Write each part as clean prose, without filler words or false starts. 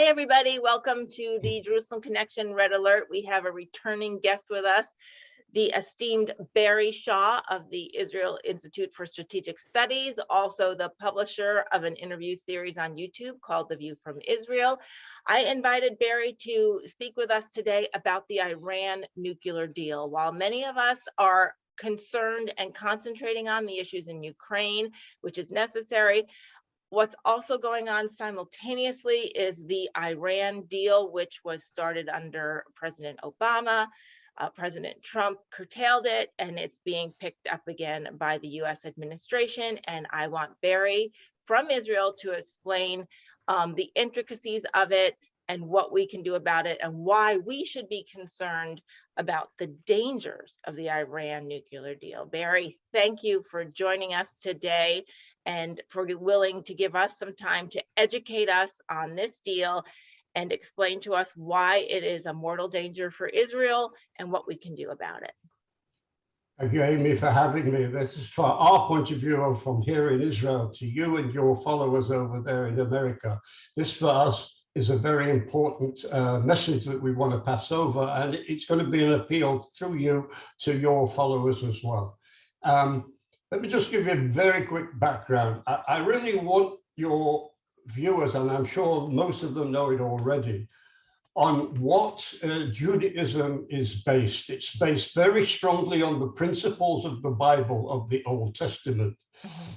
Hi, everybody. Welcome to the Jerusalem Connection Red Alert. We have a returning guest with us, the esteemed Barry Shaw of the Israel Institute for Strategic Studies, also the publisher of an interview series on YouTube called The View from Israel. I invited Barry to speak with us today about the Iran nuclear deal. While many of us are concerned and concentrating on the issues in Ukraine, which is necessary, what's also going on simultaneously is the Iran deal, which was started under President Obama. President Trump curtailed it, and it's being picked up again by the US administration. And I want Barry from Israel to explain the intricacies of it and what we can do about it and why we should be concerned about the dangers of the Iran nuclear deal. Barry, thank you for joining us today and for willing to give us some time to educate us on this deal and explain to us why it is a mortal danger for Israel and what we can do about it. Thank you, Amy, for having me. This is from our point of view from here in Israel to you and your followers over there in America. This for us is a very important message that we want to pass over, and it's going to be an appeal through you to your followers as well. Let me just give you a very quick background. I really want your viewers, and I'm sure most of them know it already, on what Judaism is based. It's based very strongly on the principles of the Bible, of the Old Testament.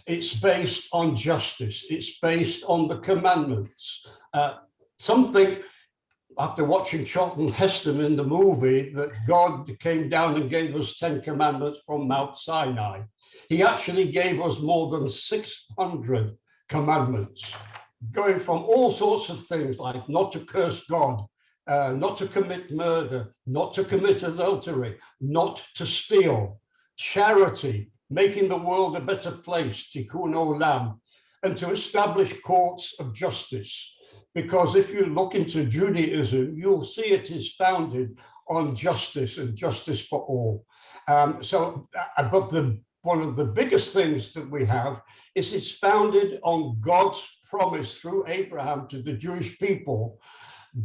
It's based on justice. It's based on the commandments. Something, after watching Charlton Heston in the movie, that God came down and gave us 10 commandments from Mount Sinai. He actually gave us more than 600 commandments, going from all sorts of things like not to curse God, not to commit murder, not to commit adultery, not to steal, charity, making the world a better place, tikkun olam, and to establish courts of justice. Because if you look into Judaism, you'll see it is founded on justice and justice for all. But one of the biggest things that we have is it's founded on God's promise through Abraham to the Jewish people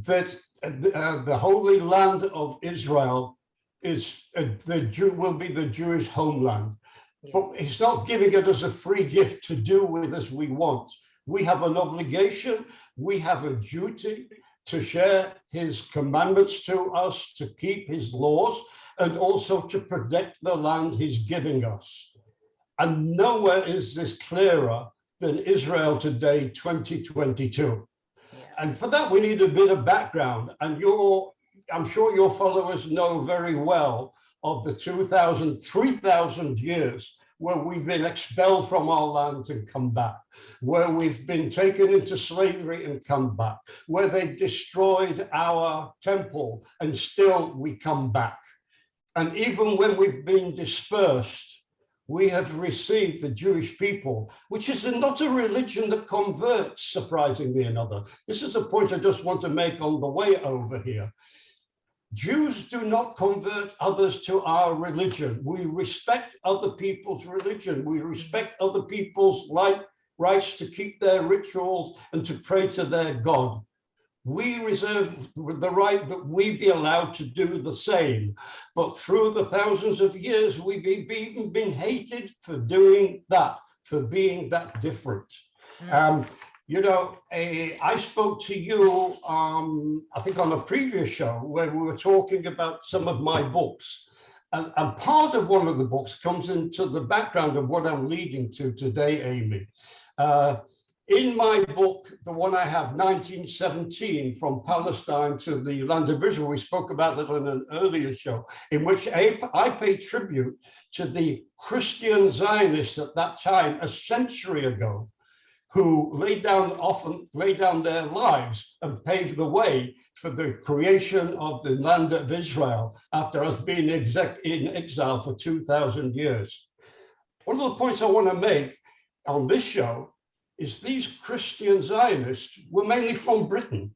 that the Holy Land of Israel is will be the Jewish homeland. Yeah. But he's not giving it as a free gift to do with as we want. We have an obligation, we have a duty to share his commandments to us, to keep his laws, and also to protect the land he's giving us. And nowhere is this clearer than Israel today, 2022. Yeah. And for that, we need a bit of background. And I'm sure your followers know very well of the 3,000 years where we've been expelled from our land and come back, where we've been taken into slavery and come back, where they destroyed our temple and still we come back. And even when we've been dispersed, we have received the Jewish people, which is not a religion that converts, surprisingly enough. This is a point I just want to make on the way over here. Jews do not convert others to our religion. We respect other people's religion. We respect other people's rights to keep their rituals and to pray to their God. We reserve the right that we be allowed to do the same. But through the thousands of years, we've even been hated for doing that, for being that different. You know, I spoke to you, I think on a previous show where we were talking about some of my books. And part of one of the books comes into the background of what I'm leading to today, Amy. In my book, the one I have, 1917, From Palestine to the Land of Israel, we spoke about that on an earlier show, in which I pay tribute to the Christian Zionists at that time, a century ago, who often laid down their lives and paved the way for the creation of the land of Israel after us being in exile for 2,000 years. One of the points I want to make on this show is these Christian Zionists were mainly from Britain.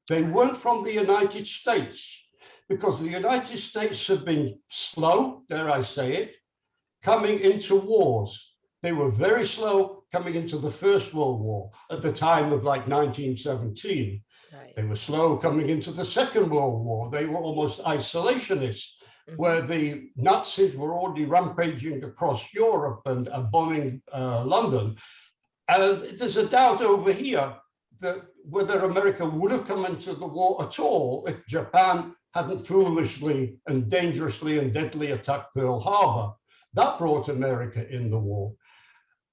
They weren't from the United States, because the United States have been slow, dare I say it, coming into wars. They were very slow coming into the First World War at the time of like 1917. Right. They were slow coming into the Second World War. They were almost isolationists, where the Nazis were already rampaging across Europe and bombing London. And there's a doubt over here that whether America would have come into the war at all if Japan hadn't foolishly and dangerously and deadly attacked Pearl Harbor. That brought America in the war.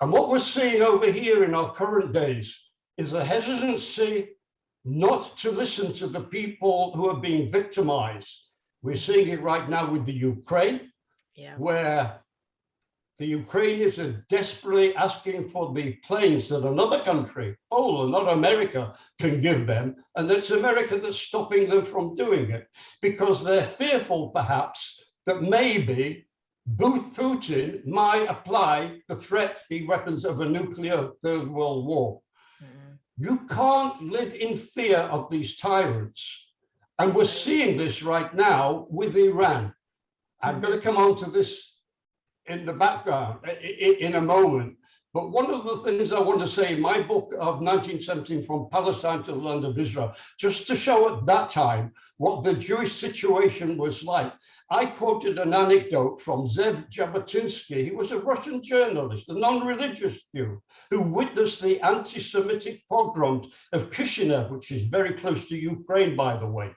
And what we're seeing over here in our current days is a hesitancy not to listen to the people who are being victimized. We're seeing it right now with the Ukraine, where the Ukrainians are desperately asking for the planes that another country, Poland, not America, can give them. And it's America that's stopping them from doing it because they're fearful, perhaps, that maybe Putin might apply the threat, the weapons of a nuclear Third World War. You can't live in fear of these tyrants. And we're seeing this right now with Iran. I'm going to come on to this in the background in a moment. But one of the things I want to say in my book of 1917, From Palestine to the Land of Israel, just to show at that time what the Jewish situation was like, I quoted an anecdote from Zev Jabotinsky. He was a Russian journalist, a non-religious Jew, who witnessed the anti-Semitic pogroms of Kishinev, which is very close to Ukraine, by the way.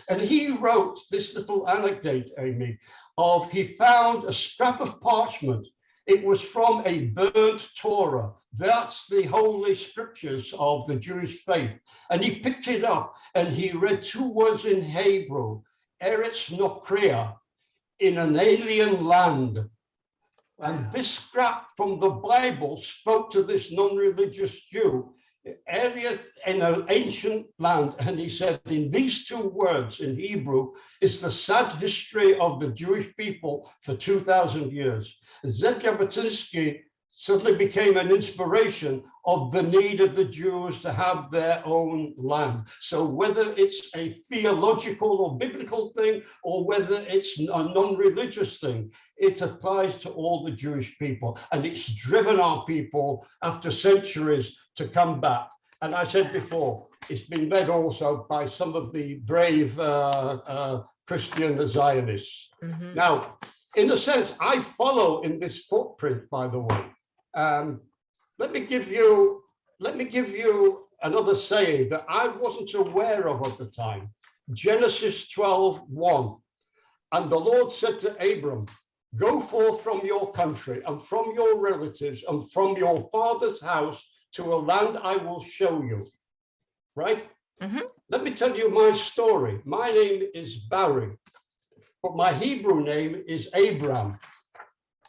And he wrote this little anecdote, Amy, of he found a scrap of parchment. It was from a burnt Torah. That's the holy scriptures of the Jewish faith. And he picked it up and he read two words in Hebrew, Eretz Nokria, in an alien land. Wow. And this scrap from the Bible spoke to this non-religious Jew area in an ancient land, and he said, in these two words in Hebrew is the sad history of the Jewish people for 2,000 years. Zev Jabotinsky suddenly became an inspiration of the need of the Jews to have their own land. So whether it's a theological or biblical thing, or whether it's a non-religious thing, it applies to all the Jewish people. And it's driven our people after centuries to come back. And I said before, it's been led also by some of the brave Christian Zionists. Now, in a sense, I follow in this footprint, by the way. Let me give you another saying that I wasn't aware of at the time. Genesis 12:1. And the Lord said to Abram, go forth from your country and from your relatives and from your father's house to a land I will show you. Right? Let me tell you my story. My name is Barry, but my Hebrew name is Abram.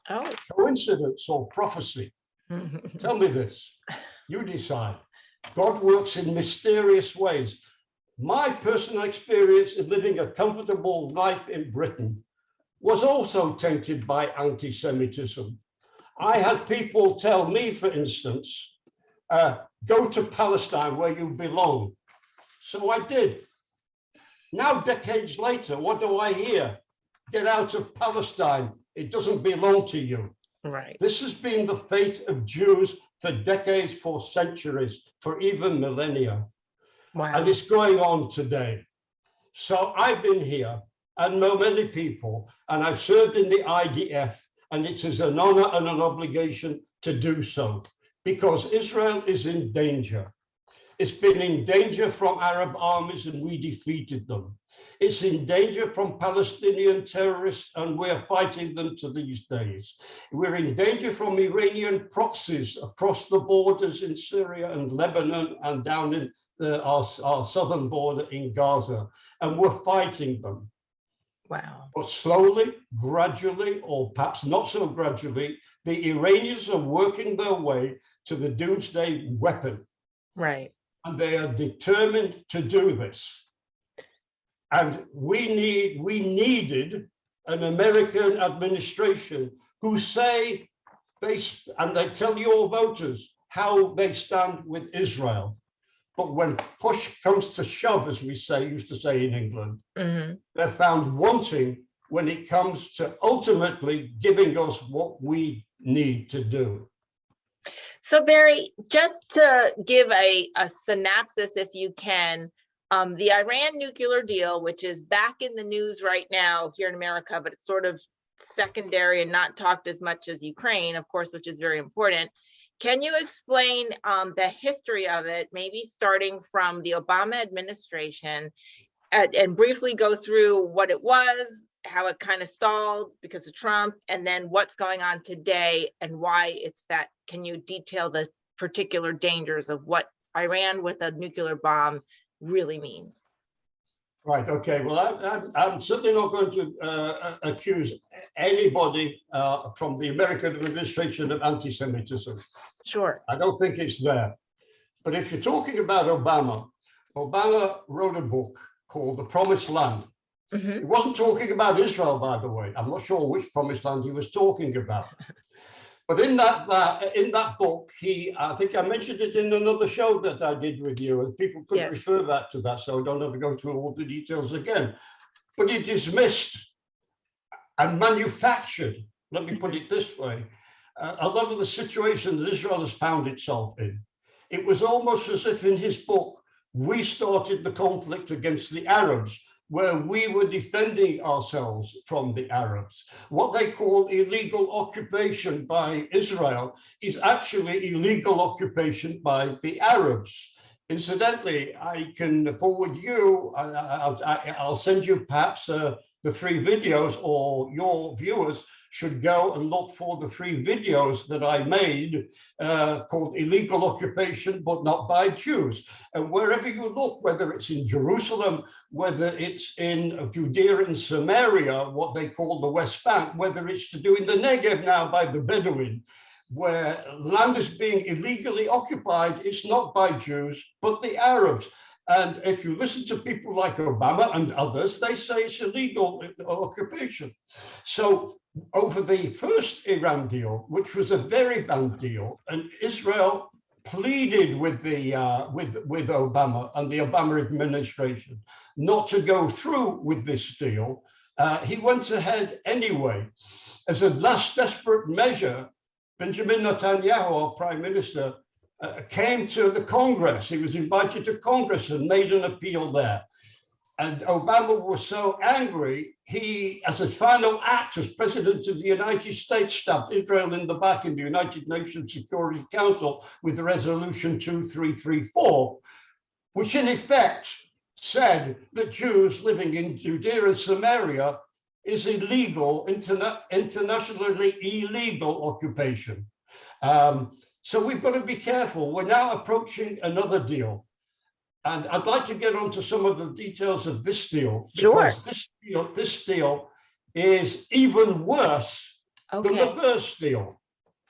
Oh. Coincidence or prophecy? Tell me this. You decide. God works in mysterious ways. My personal experience in living a comfortable life in Britain was also tainted by anti-Semitism. I had people tell me, for instance, go to Palestine where you belong. So I did. Now, decades later, what do I hear? Get out of Palestine. It doesn't belong to you. Right. This has been the fate of Jews for decades, for centuries, for even millennia. Wow. And it's going on today. So I've been here and know many people, and I've served in the IDF, and it is an honor and an obligation to do so because Israel is in danger. It's been in danger from Arab armies and we defeated them. It's in danger from Palestinian terrorists and we're fighting them to these days. We're in danger from Iranian proxies across the borders in Syria and Lebanon and down in our southern border in Gaza, and we're fighting them. Wow. But slowly, gradually, or perhaps not so gradually, the Iranians are working their way to the doomsday weapon. Right. And they are determined to do this. And we needed an American administration who say, they tell your voters how they stand with Israel. But when push comes to shove, as we used to say in England, they're found wanting when it comes to ultimately giving us what we need to do. So Barry, just to give a synopsis, if you can, the Iran nuclear deal, which is back in the news right now here in America, but it's sort of secondary and not talked as much as Ukraine, of course, which is very important. Can you explain the history of it, maybe starting from the Obama administration, and briefly go through what it was, how it kind of stalled because of Trump, and then what's going on today and why it's that? Can you detail the particular dangers of what Iran with a nuclear bomb really means? Right. Okay. Well, I'm certainly not going to accuse anybody from the American administration of anti-Semitism. Sure. I don't think it's there. But if you're talking about Obama, Obama wrote a book called The Promised Land. He wasn't talking about Israel, by the way. I'm not sure which promised land he was talking about. But in that book, I think I mentioned it in another show that I did with you, and people could refer back to that, so I don't have to go through all the details again. But he dismissed and manufactured, let me put it this way, a lot of the situations that Israel has found itself in. It was almost as if in his book, we started the conflict against the Arabs, where we were defending ourselves from the Arabs. What they call illegal occupation by Israel is actually illegal occupation by the Arabs. Incidentally, I can forward you, I'll send you perhaps the 3 videos, or your viewers should go and look for the 3 videos that I made called Illegal Occupation, but Not by Jews. And wherever you look, whether it's in Jerusalem, whether it's in Judea and Samaria, what they call the West Bank, whether it's to do in the Negev now by the Bedouin, where land is being illegally occupied, it's not by Jews, but the Arabs. And if you listen to people like Obama and others, they say it's illegal occupation. So over the first Iran deal, which was a very bad deal, and Israel pleaded with with Obama and the Obama administration not to go through with this deal, he went ahead anyway. As a last desperate measure, Benjamin Netanyahu, our prime minister, came to the Congress. He was invited to Congress and made an appeal there. And Obama was so angry, he, as a final act as president of the United States, stabbed Israel in the back in the United Nations Security Council with Resolution 2334, which in effect said that Jews living in Judea and Samaria is illegal, internationally illegal occupation. So we've got to be careful. We're now approaching another deal. And I'd like to get onto some of the details of this deal. Sure. Because this deal is even worse than the first deal.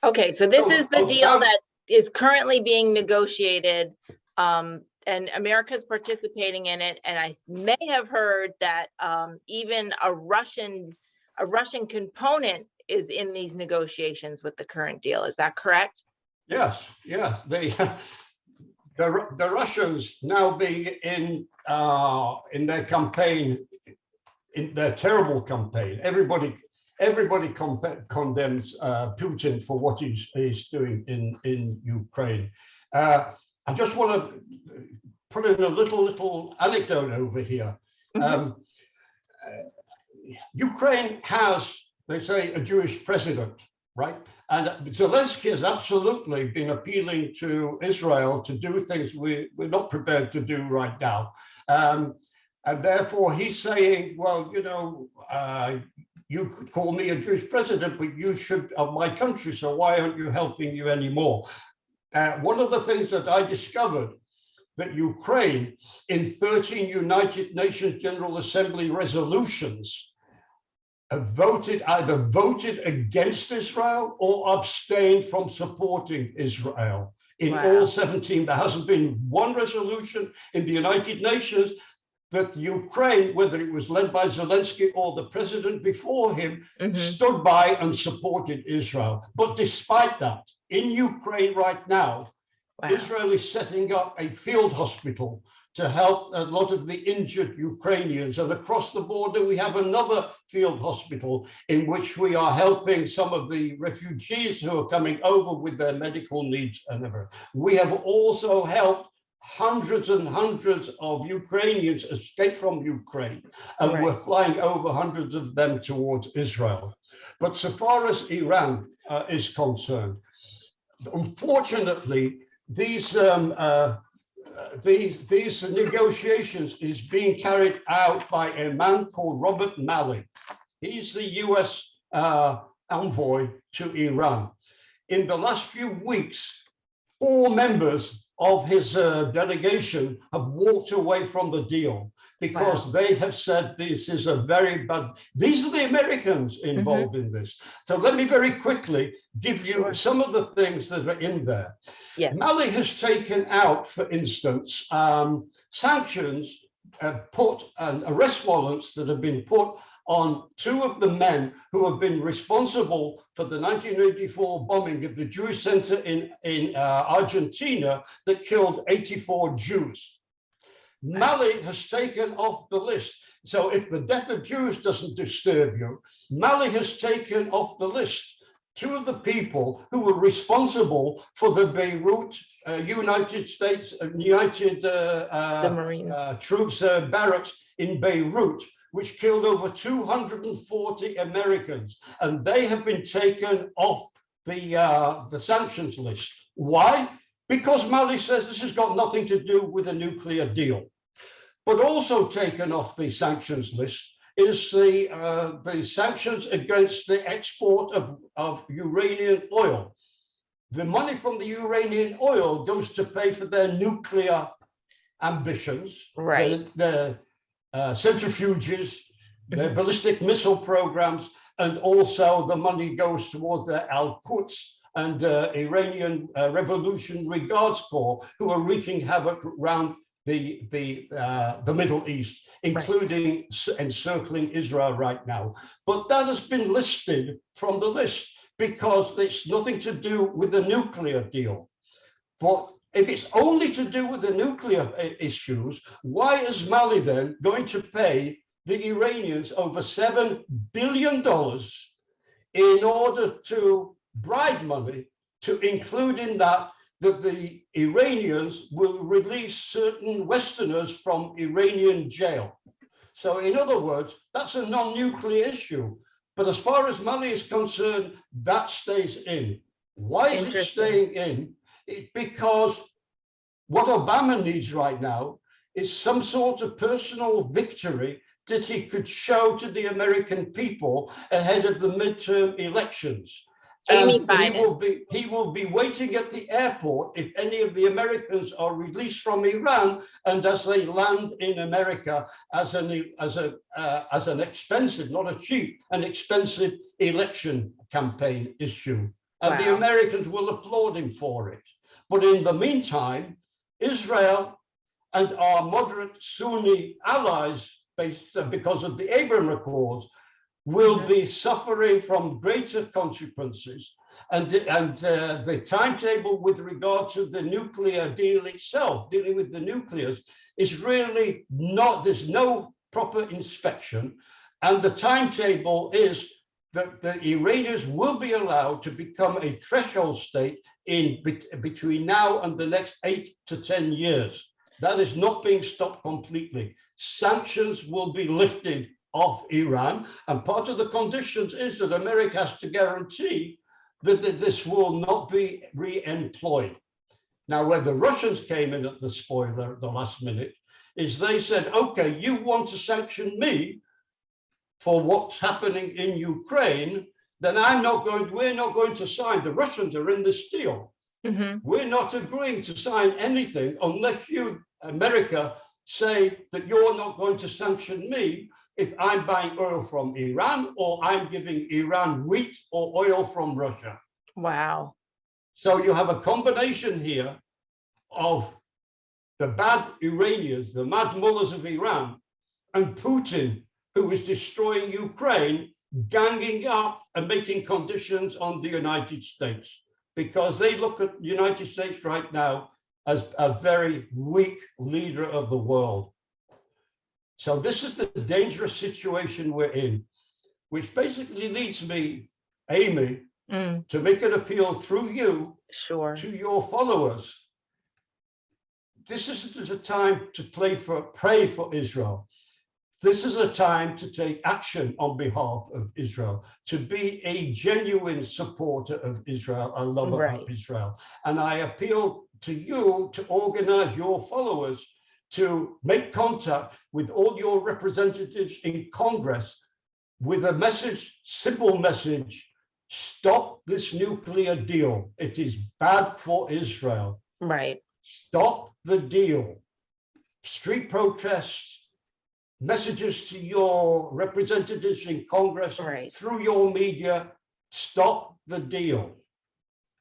Okay, so this is the deal that is currently being negotiated, and America's participating in it. And I may have heard that even a Russian component is in these negotiations with the current deal. Is that correct? Yes, yes. The Russians now being in their campaign, in their terrible campaign. Everybody condemns Putin for what he's doing in Ukraine. I just want to put in a little anecdote over here. Ukraine has, they say, a Jewish president, right? And Zelensky has absolutely been appealing to Israel to do things we're not prepared to do right now. And therefore he's saying, well, you know, you could call me a Jewish president, but you should of my country, so why aren't you helping you anymore? One of the things that I discovered, that Ukraine in 13 United Nations General Assembly resolutions either voted against Israel or abstained from supporting Israel. In all 17, there hasn't been one resolution in the United Nations that Ukraine, whether it was led by Zelensky or the president before him, stood by and supported Israel. But despite that, in Ukraine right now, Israel is setting up a field hospital to help a lot of the injured Ukrainians. And across the border, we have another field hospital in which we are helping some of the refugees who are coming over with their medical needs and everything. We have also helped hundreds and hundreds of Ukrainians escape from Ukraine, and Right. we're flying over hundreds of them towards Israel. But so far as Iran is concerned, unfortunately, these negotiations is being carried out by a man called Robert Malley. He's the US envoy to Iran. In the last few weeks, 4 members of his delegation have walked away from the deal because they have said this is a very bad, these are the Americans involved in this. So let me very quickly give you some of the things that are in there. Yeah. Mali has taken out, for instance, sanctions and arrest warrants that have been put on 2 of the men who have been responsible for the 1984 bombing of the Jewish center in Argentina that killed 84 Jews. Mali has taken off the list. So if the death of Jews doesn't disturb you, Mali has taken off the list 2 of the people who were responsible for the Beirut United States troops barracks in Beirut, which killed over 240 Americans, and they have been taken off the sanctions list. Why? Because Mali says this has got nothing to do with a nuclear deal. But also taken off the sanctions list is the sanctions against the export of Iranian oil. The money from the Iranian oil goes to pay for their nuclear ambitions, their centrifuges, their ballistic missile programs, and also the money goes towards their Al-Quds and Iranian Revolutionary Guards Corps, who are wreaking havoc around the Middle East, including encircling Israel right now. But that has been listed from the list because it's nothing to do with the nuclear deal. But if it's only to do with the nuclear issues, why is Mali then going to pay the Iranians over $7 billion in order to bribe money to include in that the Iranians will release certain Westerners from Iranian jail? So in other words, that's a non-nuclear issue. But as far as Mali is concerned, that stays in. Why is it staying in? Because what Obama needs right now is some sort of personal victory that he could show to the American people ahead of the midterm elections. And he will be waiting at the airport if any of the Americans are released from Iran, and as they land in America as an expensive, not a cheap, an expensive election campaign issue. And the Americans will applaud him for it. But in the meantime, Israel and our moderate Sunni allies, because of the Abraham Accords, will be suffering from greater consequences. And the timetable with regard to the nuclear deal itself, dealing with the nuclears, is really not, there's no proper inspection. And the timetable is that the Iranians will be allowed to become a threshold state between now and the next 8 to 10 years. That is not being stopped completely. Sanctions will be lifted off Iran, and part of the conditions is that America has to guarantee that this will not be re-employed. Now, where the Russians came in at the spoiler at the last minute is they said, okay, you want to sanction me for what's happening in Ukraine, then we're not going to sign. The Russians are in this deal. We're not agreeing to sign anything unless you, America, say that you're not going to sanction me if I'm buying oil from Iran or I'm giving Iran wheat or oil from Russia. Wow. So you have a combination here of the bad Iranians, the mad mullahs of Iran, and Putin, who is destroying Ukraine, ganging up and making conditions on the United States, because they look at the United States right now as a very weak leader of the world. So this is the dangerous situation we're in, which basically leads me, Amy, to make an appeal through you to your followers. This isn't a time to pray for Israel. This is a time to take action on behalf of Israel, to be a genuine supporter of Israel, a lover of Israel. And I appeal to you to organize your followers to make contact with all your representatives in Congress with a message, simple message: stop this nuclear deal. It is bad for Israel. Right. Stop the deal. Street protests, messages to your representatives in Congress, through your media: stop the deal.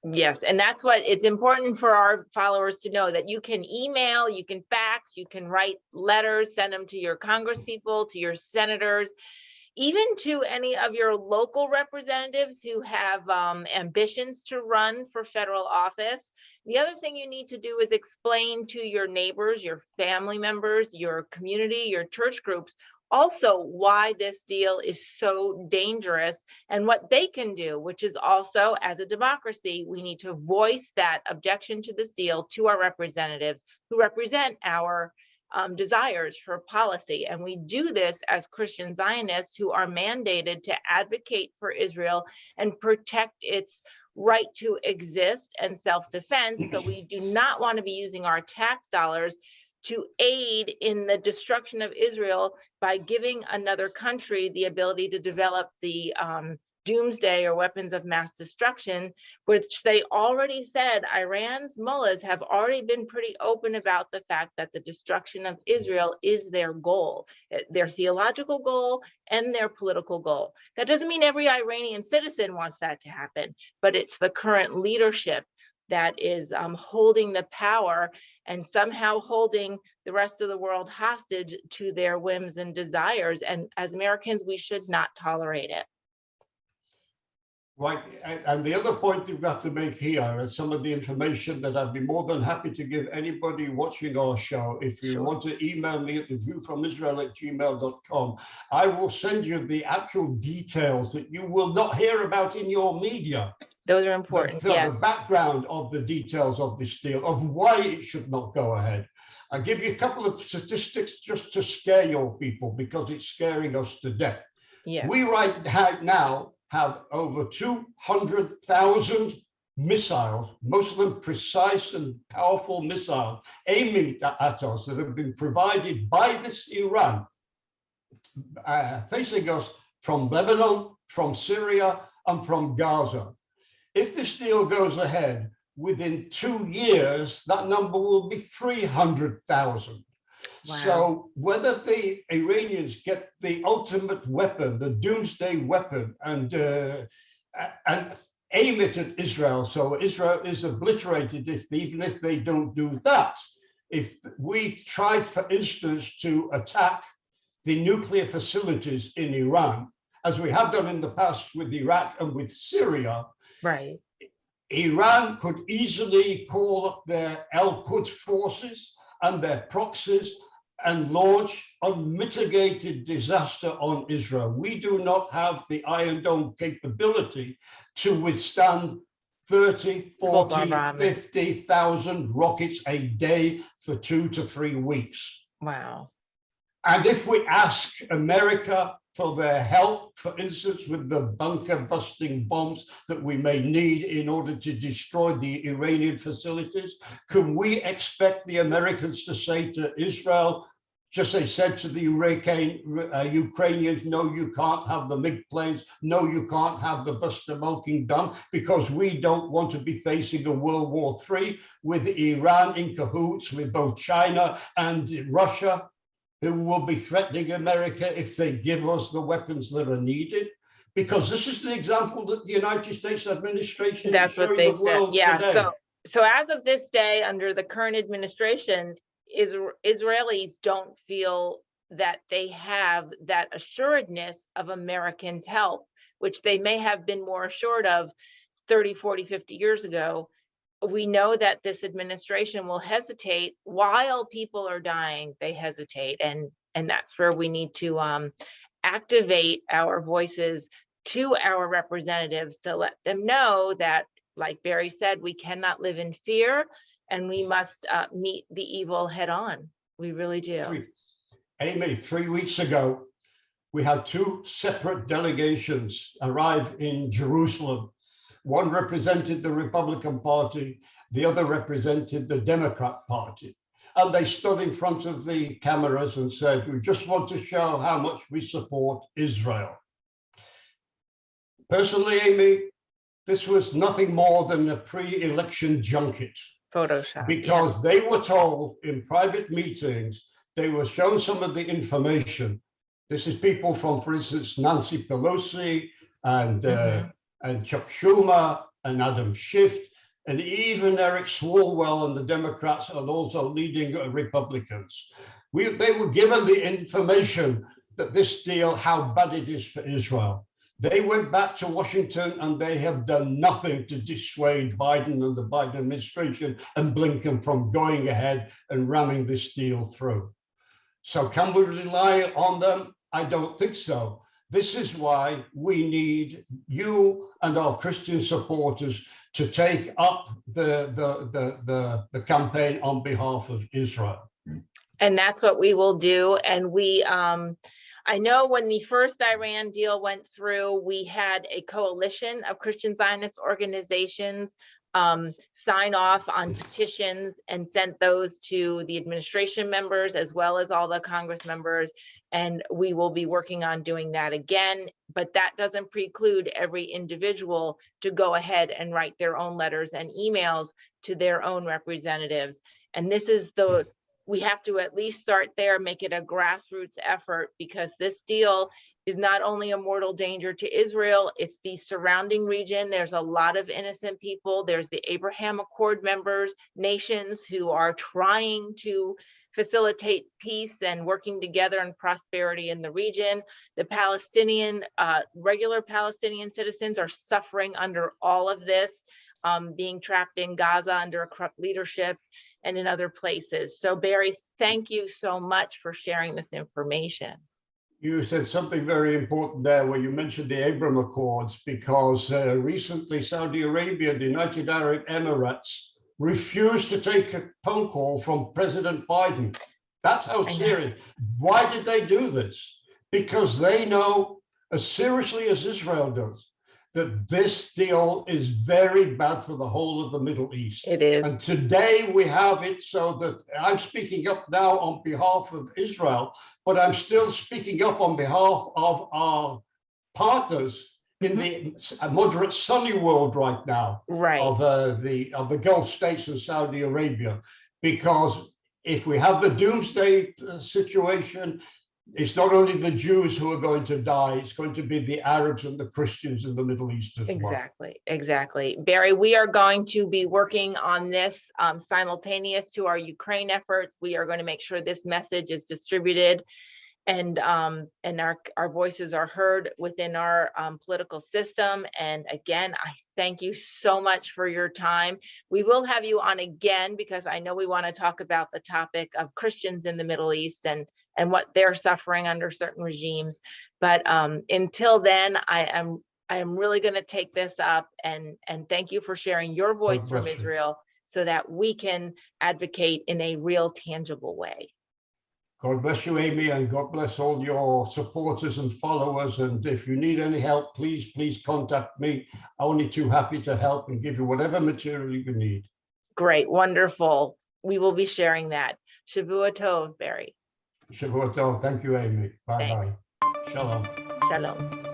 Yes, and that's what it's important for our followers to know, that you can email, you can fax, you can write letters, send them to your congresspeople, to your senators, even to any of your local representatives who have ambitions to run for federal office. The other thing you need to do is explain to your neighbors, your family members, your community, your church groups, also why this deal is so dangerous and what they can do, which is also, as a democracy, we need to voice that objection to this deal to our representatives who represent our desires for policy. And we do this as Christian Zionists who are mandated to advocate for Israel and protect its right to exist and self-defense. So we do not want to be using our tax dollars to aid in the destruction of Israel by giving another country the ability to develop the doomsday or weapons of mass destruction, which they already said, Iran's mullahs have already been pretty open about the fact that the destruction of Israel is their goal, their theological goal and their political goal. That doesn't mean every Iranian citizen wants that to happen, but it's the current leadership that is holding the power and somehow holding the rest of the world hostage to their whims and desires. And as Americans, we should not tolerate it. Right, and the other point you've got to make here is some of the information that I'd be more than happy to give anybody watching our show. If you want to email me at theviewfromisrael@gmail.com, I will send you the actual details that you will not hear about in your media. Those are important. The background of the details of this deal, of why it should not go ahead. I'll give you a couple of statistics just to scare your people, because it's scaring us to death. We right now have over 200,000 missiles, most of them precise and powerful missiles, aiming at us, that have been provided by this Iran, facing us from Lebanon, from Syria, and from Gaza. If this deal goes ahead, within 2 years, that number will be 300,000. Wow. So whether the Iranians get the ultimate weapon, the doomsday weapon, and aim it at Israel, so Israel is obliterated, even if they don't do that. If we tried, for instance, to attack the nuclear facilities in Iran, as we have done in the past with Iraq and with Syria, Iran could easily call up their Al-Quds forces and their proxies and launch unmitigated disaster on Israel. We do not have the Iron Dome capability to withstand 30, 40, 50,000 rockets a day for 2 to 3 weeks. Wow. And if we ask America for their help, for instance, with the bunker busting bombs that we may need in order to destroy the Iranian facilities, can we expect the Americans to say to Israel, just they said to the Ukrainians, no, you can't have the MiG planes, no, you can't have the Buster Malkin gun, because we don't want to be facing a World War III with Iran in cahoots with both China and Russia, who will be threatening America if they give us the weapons that are needed? Because this is the example that the United States administration is showing the world today. So as of this day, under the current administration, Israelis don't feel that they have that assuredness of Americans' help, which they may have been more assured of 30, 40, 50 years ago. we know that this administration will hesitate while people are dying. They hesitate, and that's where we need to activate our voices to our representatives to let them know that, like Barry said, we cannot live in fear, and we must meet the evil head on. We really do. Amy, 3 weeks ago, we had two separate delegations arrive in Jerusalem. One represented the Republican Party, the other represented the Democrat Party. And they stood in front of the cameras and said, we just want to show how much we support Israel. Personally, Amy, this was nothing more than a pre-election junket. Photoshop. Because they were told in private meetings, they were shown some of the information. This is people from, for instance, Nancy Pelosi and Chuck Schumer and Adam Schiff, and even Eric Swalwell and the Democrats, and also leading Republicans. They were given the information that this deal, how bad it is for Israel. They went back to Washington and they have done nothing to dissuade Biden and the Biden administration and Blinken from going ahead and ramming this deal through. So can we rely on them? I don't think so. This is why we need you and our Christian supporters to take up the campaign on behalf of Israel. And that's what we will do. And we, I know when the first Iran deal went through, we had a coalition of Christian Zionist organizations sign off on petitions and sent those to the administration members as well as all the Congress members. And we will be working on doing that again, but that doesn't preclude every individual to go ahead and write their own letters and emails to their own representatives. And this is we have to at least start there, make it a grassroots effort, because this deal is not only a mortal danger to Israel, it's the surrounding region. There's a lot of innocent people. There's the Abraham Accord members, nations who are trying to facilitate peace and working together and prosperity in the region. The Palestinian, regular Palestinian citizens are suffering under all of this, being trapped in Gaza under a corrupt leadership and in other places. So Barry, thank you so much for sharing this information. You said something very important there where you mentioned the Abraham Accords, because recently Saudi Arabia, the United Arab Emirates, refused to take a phone call from President Biden. That's how serious. Why did they do this? Because they know, as seriously as Israel does, that this deal is very bad for the whole of the Middle East. It is. And today we have it so that I'm speaking up now on behalf of Israel, but I'm still speaking up on behalf of our partners in the moderate Sunni world right now, right, of the Gulf states and Saudi Arabia. Because if we have the doomsday situation, it's not only the Jews who are going to die, it's going to be the Arabs and the Christians in the Middle East as well. Exactly. Barry, we are going to be working on this simultaneous to our Ukraine efforts. We are going to make sure this message is distributed and our voices are heard within our political system. And again, I thank you so much for your time. We will have you on again, because I know we want to talk about the topic of Christians in the Middle East and what they're suffering under certain regimes. But until then, I am really going to take this up and thank you for sharing your voice from Israel so that we can advocate in a real, tangible way. God bless you, Amy, and God bless all your supporters and followers. And if you need any help, please contact me. I'm only too happy to help and give you whatever material you need. Great, wonderful. We will be sharing that. Shavua Tov, Barry. Shavua Tov. Thank you, Amy. Bye-bye. Shalom. Shalom.